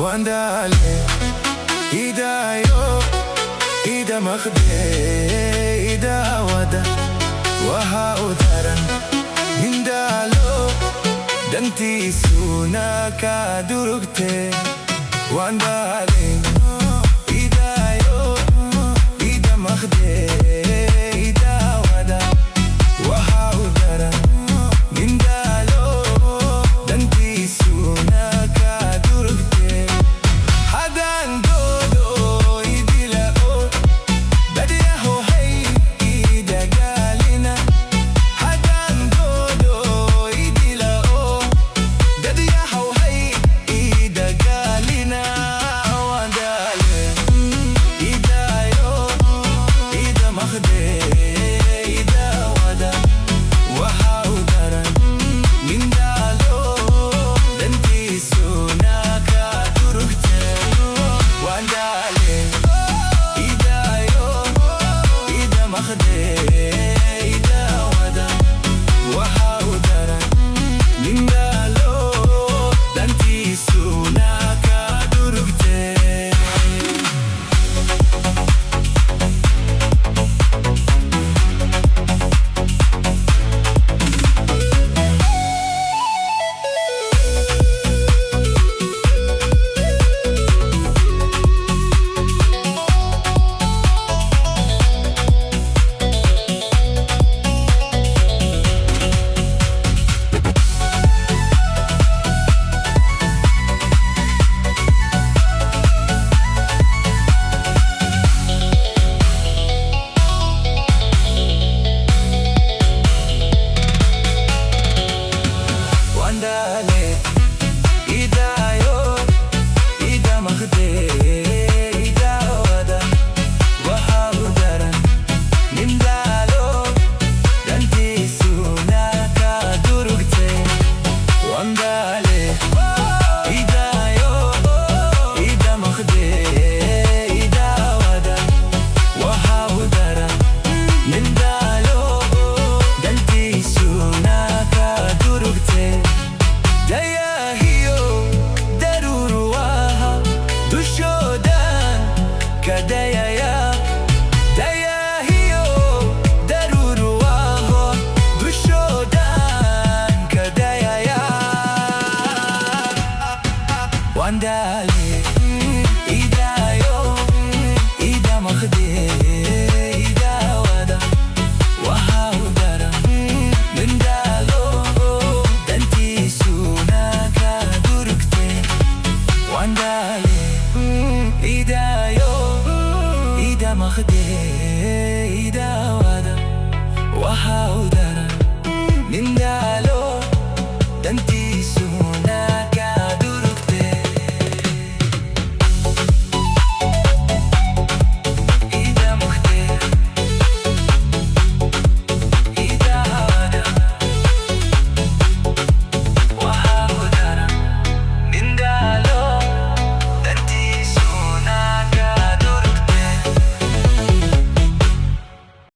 Wandale Ida yo Ida makhde Ida wada Waha udaran Hindalo Danti sunaka durugte Wandale Ida yo Ida makhde Ida wada Waha udaran Hindalo Danti sunaka durugte Hadan dodo idila o Badiyaho hay ida galina Hadan dodo idila o Badiyaho hay ida galina Wandale ida yo ida makhde ida wada Waha udaran Mindalo danti sunaka durugte Wandale ida yo ida makhde ida wada Waha udaran Mindalo danti sunaka durugte Wandale ida yo ida makhde ida wada Waha udaran Mindalo danti sunaka durugte Wandale ida yo ida makhde ida wada Waha udaran Mindalo danti sunaka durugte Daya hiyo daruruaha dushodan kadaya ya Daya hiyo daruruaha dushodan kadaya ya Wandale